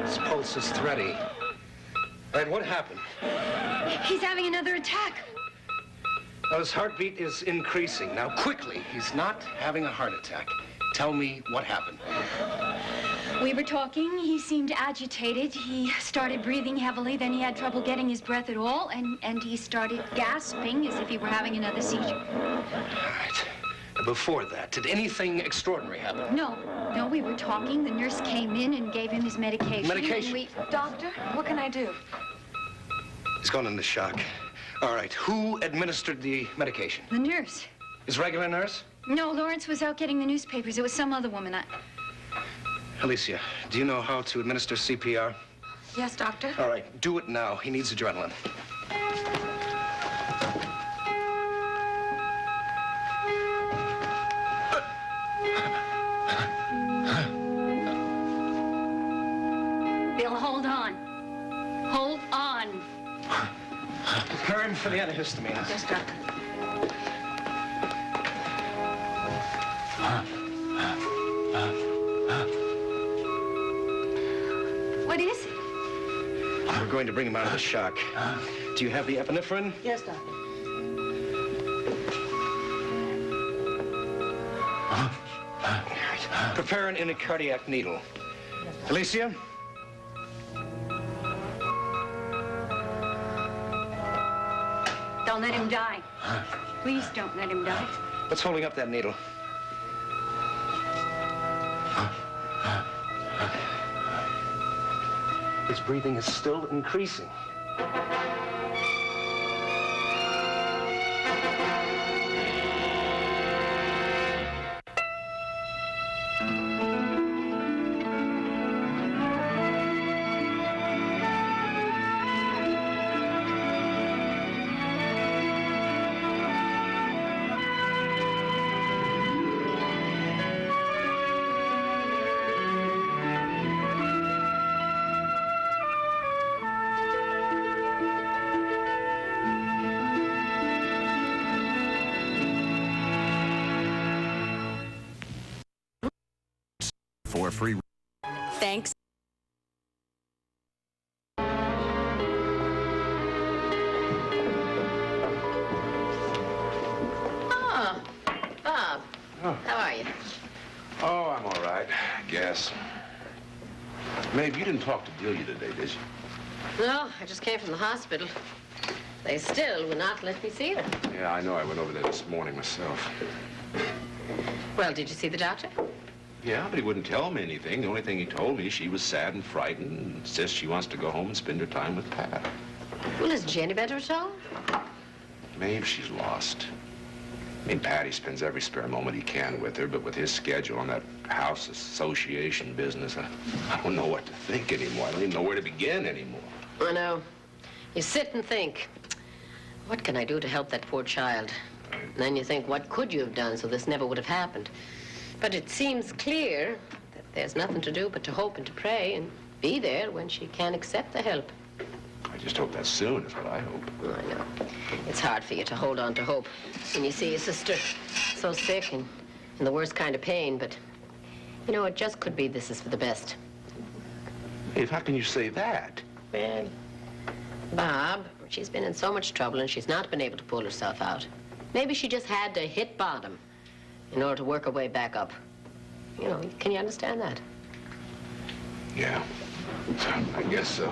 His pulse is thready. All right, what happened? He's having another attack. Now, his heartbeat is increasing. Now, quickly, he's not having a heart attack. Tell me what happened. We were talking. He seemed agitated. He started breathing heavily. Then he had trouble getting his breath at all. And he started gasping as if he were having another seizure. All right. Before that, did anything extraordinary happen? No, we were talking. The nurse came in and gave him his medication. Medication? Doctor, what can I do? He's gone into shock. All right, who administered the medication? The nurse. His regular nurse? No, Lawrence was out getting the newspapers. It was some other woman. Alicia, do you know how to administer CPR? Yes, doctor. All right, do it now. He needs adrenaline. Bill, hold on. Hold on. Prepare him for the antihistamine. Yes, doctor. What is it? We're going to bring him out of the shock. Do you have the epinephrine? Yes, doctor. Prepare an intracardiac needle. Alicia? Don't let him die. Please don't let him die. What's holding up that needle? His breathing is still increasing. For free. Thanks. Oh, Bob. Oh. How are you? Oh, I'm all right, I guess. Maeve, you didn't talk to Delia today, did you? No, I just came from the hospital. They still would not let me see her. Yeah, I know. I went over there this morning myself. Well, did you see the doctor? Yeah, but he wouldn't tell me anything. The only thing he told me, she was sad and frightened and says she wants to go home and spend her time with Pat. Well, isn't she any better at all? Maeve, she's lost. I mean, Patty spends every spare moment he can with her, but with his schedule on that house association business, I don't know what to think anymore. I don't even know where to begin anymore. I know. You sit and think, what can I do to help that poor child? And then you think, what could you have done so this never would have happened? But it seems clear that there's nothing to do but to hope and to pray and be there when she can accept the help. I just hope that's soon, is what I hope. Oh, I know. It's hard for you to hold on to hope when you see your sister so sick and in the worst kind of pain, but, you know, it just could be this is for the best. Maeve, how can you say that? Well, Bob, she's been in so much trouble and she's not been able to pull herself out. Maybe she just had to hit bottom in order to work her way back up. You know, can you understand that? Yeah, I guess so.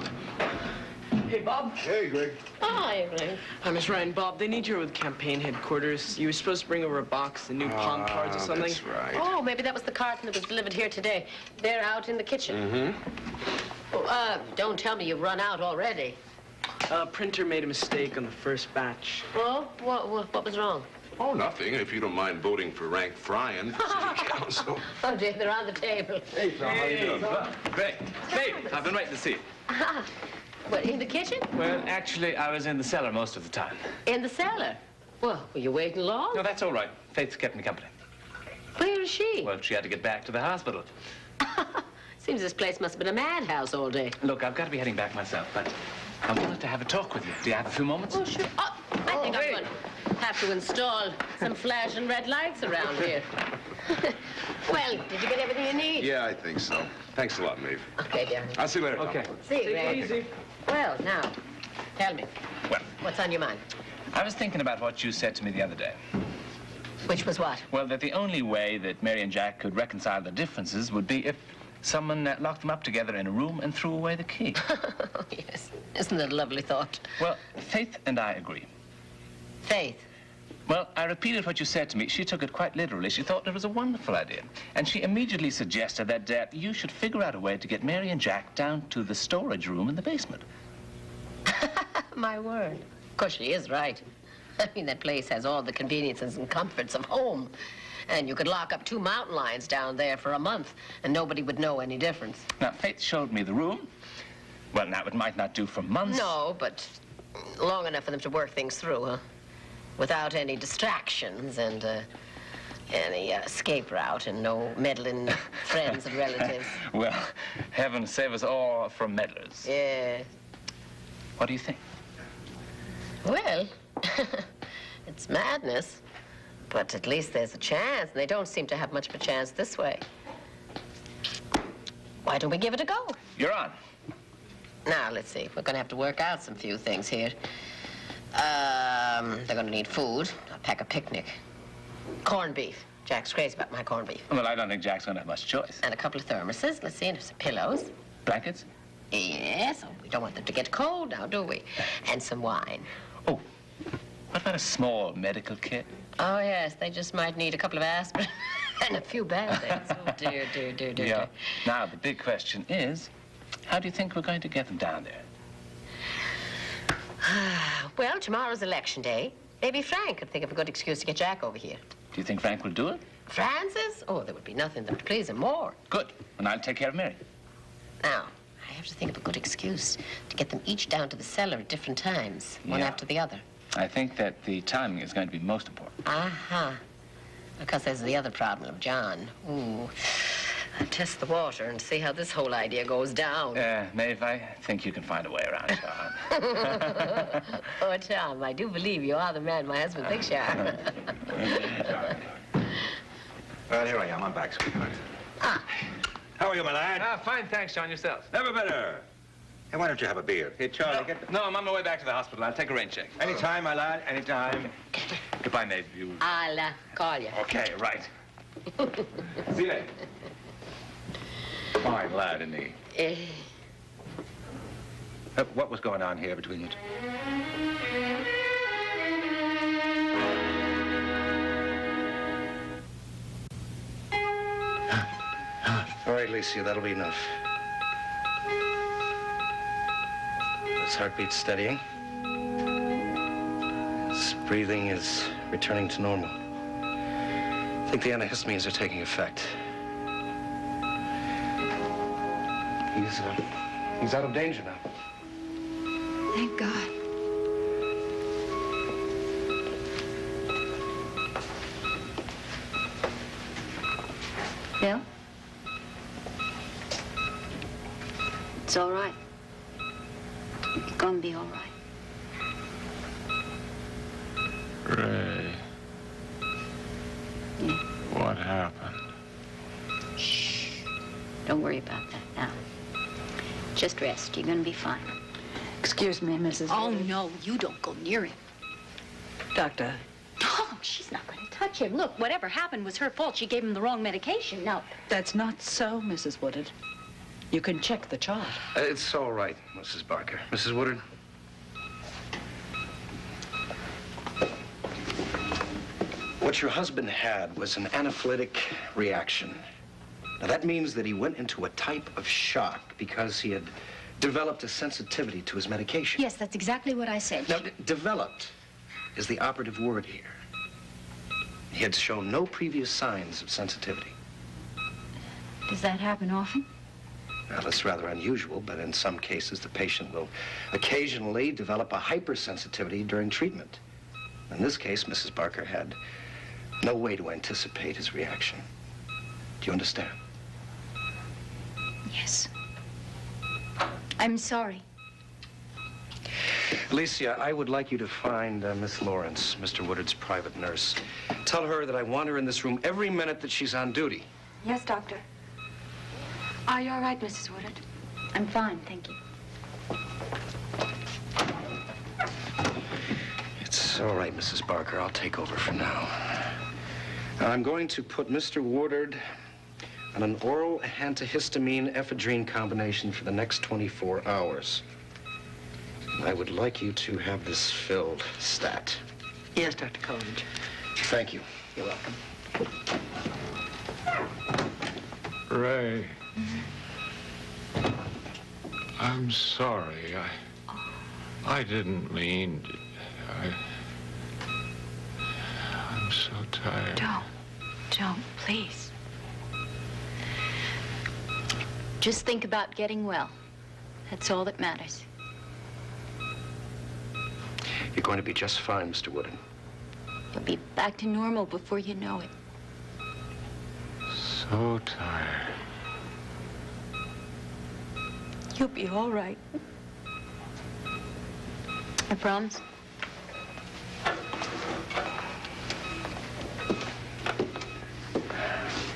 Hey, Bob. Hey, Greg. Hi, Greg. Hi, Miss Ryan. Bob, they need you with campaign headquarters. You were supposed to bring over a box of new palm cards or something. That's right. Oh, maybe that was the carton that was delivered here today. They're out in the kitchen. Mm-hmm. Oh, don't tell me you've run out already. Printer made a mistake on the first batch. Oh, what was wrong? Oh, nothing. If you don't mind voting for Rank Fryan for city council. Oh, dear, they're on the table. Hey, Tom, how you doing? Great. Babe, I've been waiting to see you. Ah, what, in the kitchen? Well, actually, I was in the cellar most of the time. In the cellar? Well, were you waiting long? No, that's all right. Faith's kept me company. Where is she? Well, she had to get back to the hospital. Seems this place must have been a madhouse all day. Look, I've got to be heading back myself, but I wanted to have a talk with you. Do you have a few moments? Oh, sure. Oh, I think I'm going. have to install some flashing red lights around here. Well, did you get everything you need? Yeah, I think so. Thanks a lot, Maeve. Okay, dear. I'll see you later. Okay. See you, Ray. Easy. Well, now, tell me, Well, what's on your mind? I was thinking about what you said to me the other day. Which was what? Well, that the only way that Mary and Jack could reconcile the differences would be if someone locked them up together in a room and threw away the key. Yes. Isn't that a lovely thought? Well, Faith and I agree. Faith. Well, I repeated what you said to me. She took it quite literally. She thought it was a wonderful idea. And she immediately suggested that you should figure out a way to get Mary and Jack down to the storage room in the basement. My word. Of course, she is right. I mean, that place has all the conveniences and comforts of home. And you could lock up 2 mountain lions down there for a month, and nobody would know any difference. Now, Faith showed me the room. Well, now, it might not do for months. No, but long enough for them to work things through, huh? Without any distractions and any escape route and no meddling friends and relatives. Well, heaven save us all from meddlers. Yeah. What do you think? Well, it's madness, but at least there's a chance, and they don't seem to have much of a chance this way. Why don't we give it a go? You're on. Now, let's see. We're going to have to work out some few things here. They're going to need food, a pack of picnic, corned beef. Jack's crazy about my corned beef. Well, I don't think Jack's going to have much choice. And a couple of thermoses. Let's see, and some pillows. Blankets? Yes, oh, we don't want them to get cold now, do we? And some wine. Oh, what about a small medical kit? Oh, yes, they just might need a couple of aspirin and a few Band-Aids. Oh, dear, dear, dear, dear, Yeah. dear. Now, the big question is, how do you think we're going to get them down there? Well, tomorrow's election day. Maybe Frank could think of a good excuse to get Jack over here. Do you think Frank will do it? Francis? Oh, there would be nothing that would please him more. Good. And I'll take care of Mary. Now, I have to think of a good excuse to get them each down to the cellar at different times, one Yeah. after the other. I think that the timing is going to be most important. Uh-huh. Because there's the other problem of John. Ooh. I'll test the water and see how this whole idea goes down. Maeve, I think you can find a way around John. Oh, Tom, I do believe you are the man my husband thinks you are. Well, here I am. I'm back, sweetheart. How are you, my lad? Fine, thanks, John. Yourself? Never better. Hey, why don't you have a beer? Hey, Charlie, get the... No, I'm on my way back to the hospital. I'll take a rain check. Anytime, my lad, anytime. Goodbye, Maeve. You... I'll call you. Okay, right. See you later. Fine lad, isn't he? Eh, What was going on here between you two? All right, Alicia, that'll be enough. His heartbeat's steadying. His breathing is returning to normal. I think the antihistamines are taking effect. He's out of danger now. Thank God. Bill? It's all right. It's gonna be all right. Ray. Yeah. What happened? Shh. Don't worry about that now. Just rest. You're gonna be fine. Excuse me, Mrs. Oh, Woodard. no, you don't go near him. Doctor, Oh, she's not going to touch him. Look, whatever happened was her fault. She gave him the wrong medication. Now, that's not so, Mrs. Woodard. You can check the chart. It's all right, Mrs. Barker. Mrs. Woodard? What your husband had was an anaphylactic reaction. Now, that means that he went into a type of shock because he had developed a sensitivity to his medication. yes, that's exactly what I said. Now, developed is the operative word here. He had shown no previous signs of sensitivity. Does that happen often? Well, it's rather unusual, but in some cases, the patient will occasionally develop a hypersensitivity during treatment. In this case, Mrs. Barker had no way to anticipate his reaction. Do you understand? Yes. I'm sorry. Alicia, I would like you to find Miss Lawrence, Mr. Woodard's private nurse. Tell her that I want her in this room every minute that she's on duty. Yes, Doctor. Are you all right, Mrs. Woodard? I'm fine, thank you. It's all right, Mrs. Barker. I'll take over for now. I'm going to put Mr. Woodard on an oral antihistamine ephedrine combination for the next 24 hours. I would like you to have this filled, stat. Yes, Dr. Coleridge. Thank you. You're welcome. Ray. I'm sorry. I didn't mean to. I'm so tired. Don't, please. Just think about getting well. That's all that matters. You're going to be just fine, Mr. Woodard. You'll be back to normal before you know it. So tired. You'll be all right. I promise.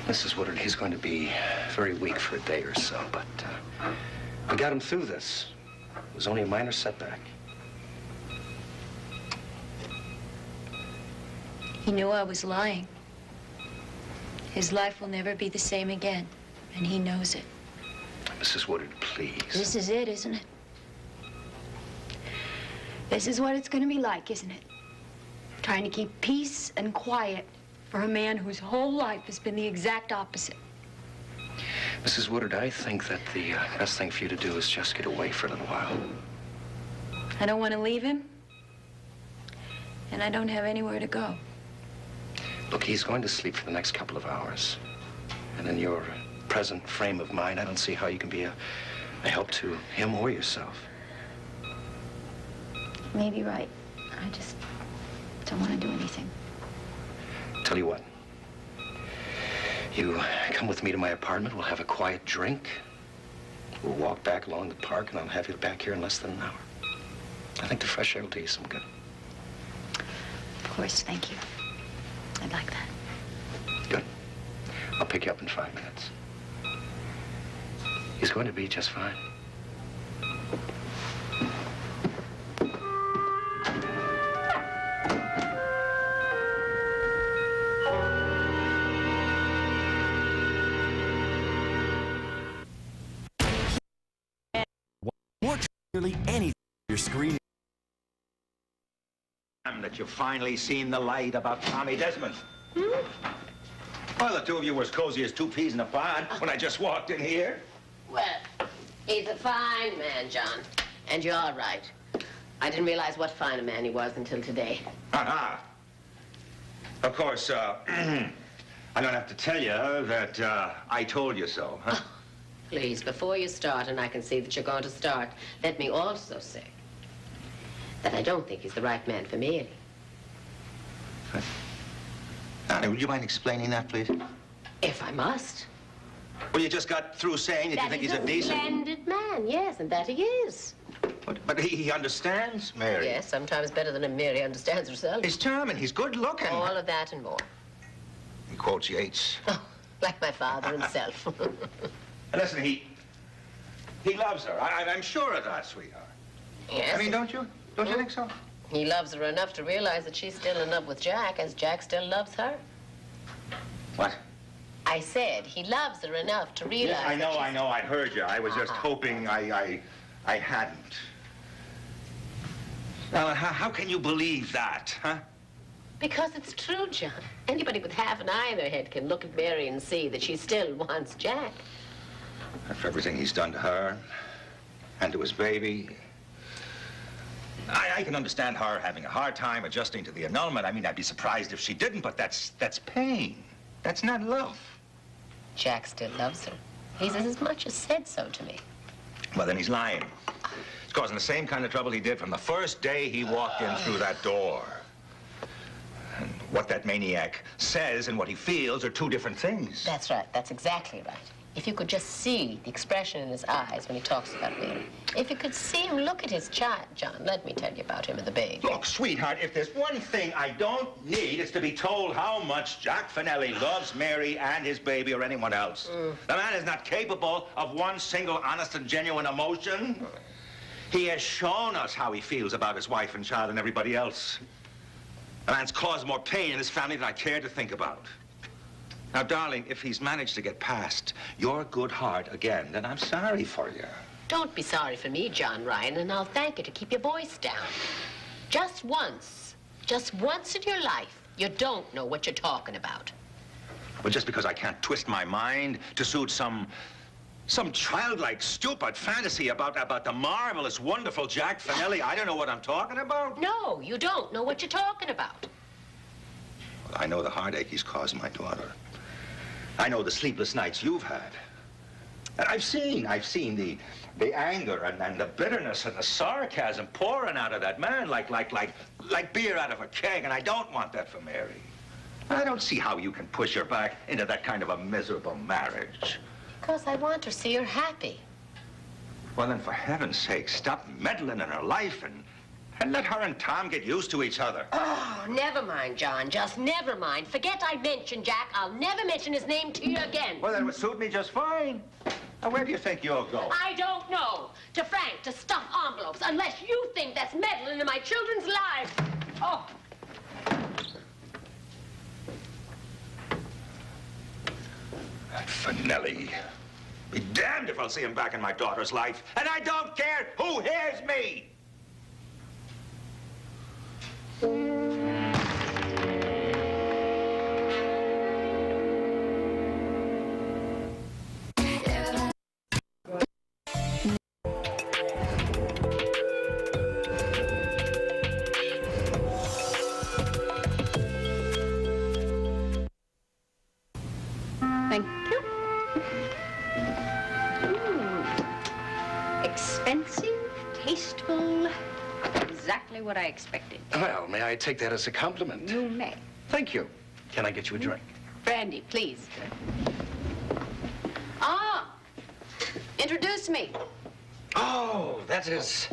Mrs. Woodard, he's going to be very weak for a day or so, but we got him through this. It was only a minor setback. He knew I was lying. His life will never be the same again, and he knows it. Mrs. Woodard, please. This is it, isn't it? This is what it's going to be like, isn't it? Trying to keep peace and quiet for a man whose whole life has been the exact opposite. Mrs. Woodard, I think that the best thing for you to do is just get away for a little while. I don't want to leave him, and I don't have anywhere to go. Look, he's going to sleep for the next couple of hours. And in your present frame of mind, I don't see how you can be a help to him or yourself. You may be right. I just don't want to do anything. Tell you what. You come with me to my apartment. We'll have a quiet drink. We'll walk back along the park, and I'll have you back here in less than an hour. I think the fresh air will do you some good. Of course, thank you. I'd like that. Good. I'll pick you up in 5 minutes. He's going to be just fine. More truly anything your screen. That you've finally seen the light about Tommy Desmond. Well, the two of you were as cozy as two peas in a pod when I just walked in here. Well, he's a fine man, John. And you're all right. I didn't realize what fine a man he was until today. Of course, I don't have to tell you that I told you so, huh? Oh, please, before you start, and I can see that you're going to start, let me also say that I don't think he's the right man for Mary. Annie, would you mind explaining that, please? If I must. Well, you just got through saying that you think he's a decent... splendid man, yes, and that he is. But he understands Mary. Yes, sometimes better than a Mary understands herself. He's charming. He's good looking. All of that and more. He quotes Yeats. Oh, like my father himself. Listen, he loves her. I'm sure of that, sweetheart. Yes. I mean, don't you? Don't you think so? He loves her enough to realize that she's still in love with Jack, as Jack still loves her. What? I said he loves her enough to realize. Yes, I know. I heard you. I was just hoping I hadn't. Now, how can you believe that, huh? Because it's true, John. Anybody with half an eye in their head can look at Mary and see that she still wants Jack. After everything he's done to her and to his baby, I can understand her having a hard time adjusting to the annulment. I mean, I'd be surprised if she didn't, but that's pain. That's not love. Jack still loves her. He's as much as said so to me. Well, then he's lying. He's causing the same kind of trouble he did from the first day he walked in through that door. And what that maniac says and what he feels are two different things. That's right. That's exactly right. If you could just see the expression in his eyes when he talks about Mary. If you could see him look at his child, John, let me tell you about him and the baby. Look, sweetheart, if there's one thing I don't need, it's to be told how much Jack Finelli loves Mary and his baby or anyone else. The man is not capable of one single honest and genuine emotion. He has shown us how he feels about his wife and child and everybody else. The man's caused more pain in his family than I care to think about. Now, darling, if he's managed to get past your good heart again, then I'm sorry for you. Don't be sorry for me, John Ryan, and I'll thank you to keep your voice down. Just once in your life, you don't know what you're talking about. Well, just because I can't twist my mind to suit some childlike, stupid fantasy about the marvelous, wonderful Jack Finelli, I don't know what I'm talking about. No, you don't know what you're talking about. Well, I know the heartache he's caused my daughter. I know the sleepless nights you've had. And I've seen the anger and the bitterness and the sarcasm pouring out of that man like beer out of a keg, and I don't want that for Mary. I don't see how you can push her back into that kind of a miserable marriage. Because I want to see her happy. Well, then, for heaven's sake, stop meddling in her life and let her and Tom get used to each other. Oh, never mind, John. Just never mind. Forget I mentioned Jack. I'll never mention his name to you again. Well, that would suit me just fine. Now, where do you think you'll go? I don't know. To Frank, to stuff envelopes, unless you think that's meddling in my children's lives. Oh. That Finelli. Be damned if I'll see him back in my daughter's life. And I don't care who hears me. Thank you. Expensive, tasteful, exactly what I expected. Well, may I take that as a compliment? You may. Thank you. Can I get you a drink? Brandy, please. Ah, introduce me. Oh, that is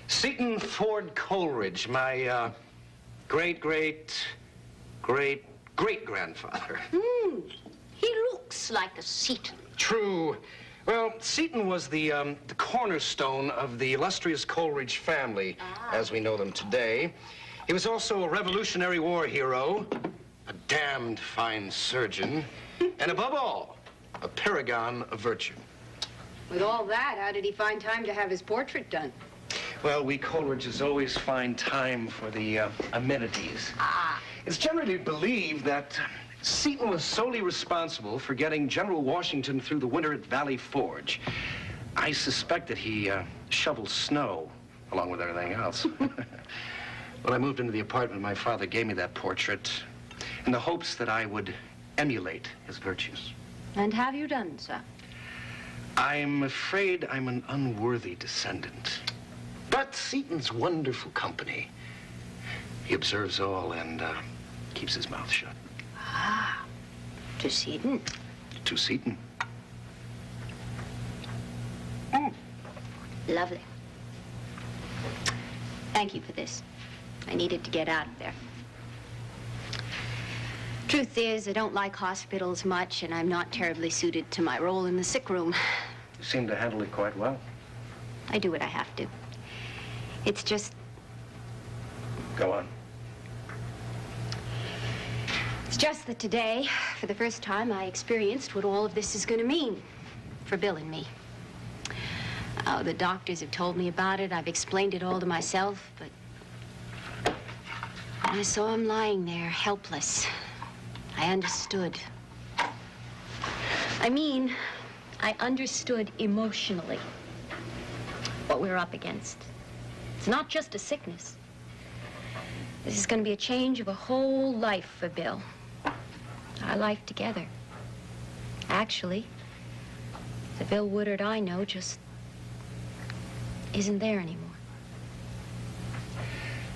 Seton Ford Coleridge, my great-great-great-great-grandfather. He looks like a Seton. True. Well, Seton was the cornerstone of the illustrious Coleridge family, as we know them today. He was also a Revolutionary War hero, a damned fine surgeon, and above all, a paragon of virtue. With all that, how did he find time to have his portrait done? Well, we Coleridges always find time for the amenities. It's generally believed that Seton was solely responsible for getting General Washington through the winter at Valley Forge. I suspect that he shoveled snow along with everything else. When I moved into the apartment, my father gave me that portrait in the hopes that I would emulate his virtues. And have you done so? I'm afraid I'm an unworthy descendant. But Seton's wonderful company. He observes all and keeps his mouth shut. To Seton. To Seton. Lovely. Thank you for this. I needed to get out of there. Truth is, I don't like hospitals much, and I'm not terribly suited to my role in the sick room. You seem to handle it quite well. I do what I have to. It's just... Go on. It's just that today, for the first time, I experienced what all of this is going to mean for Bill and me. Oh, the doctors have told me about it. I've explained it all to myself, but when I saw him lying there, helpless, I understood. I mean, I understood emotionally what we're up against. It's not just a sickness. This is going to be a change of a whole life for Bill. Our life together. Actually, the Bill Woodard I know just isn't there anymore.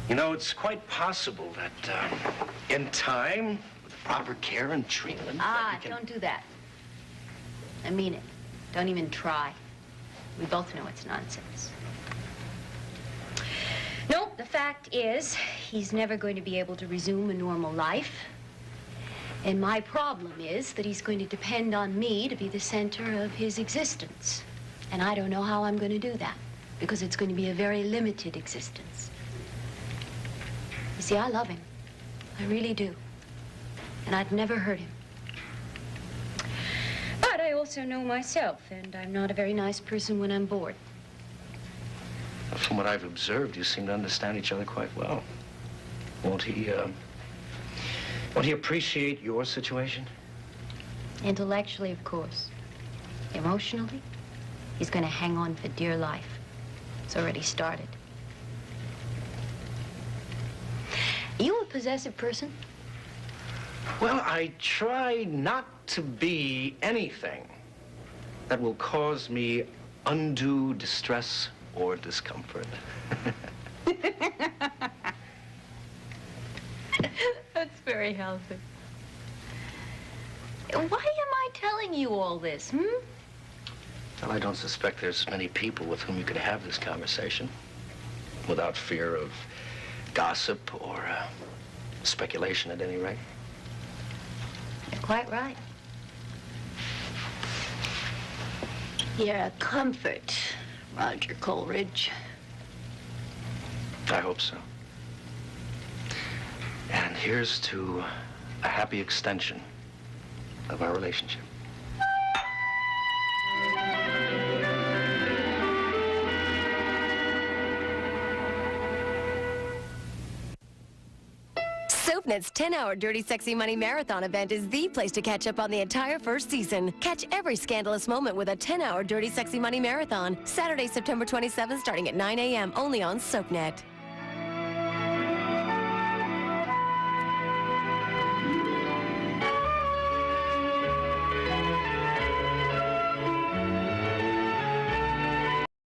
You know, it's quite possible that in time, with proper care and treatment... Don't do that. I mean it. Don't even try. We both know it's nonsense. No, the fact is, he's never going to be able to resume a normal life. And my problem is that he's going to depend on me to be the center of his existence. And I don't know how I'm going to do that, because it's going to be a very limited existence. You see, I love him. I really do. And I'd never hurt him. But I also know myself, and I'm not a very nice person when I'm bored. From what I've observed, you seem to understand each other quite well. Won't he appreciate your situation? Intellectually, of course. Emotionally, he's going to hang on for dear life. It's already started. Are you a possessive person? Well, I try not to be anything that will cause me undue distress or discomfort. That's very healthy. Why am I telling you all this, Well, I don't suspect there's many people with whom you could have this conversation without fear of gossip or speculation, at any rate. You're quite right. You're a comfort, Roger Coleridge. I hope so. And here's to a happy extension of our relationship. SoapNet's 10-hour Dirty Sexy Money Marathon event is the place to catch up on the entire first season. Catch every scandalous moment with a 10-hour Dirty Sexy Money Marathon. Saturday, September 27th, starting at 9 a.m. only on SoapNet.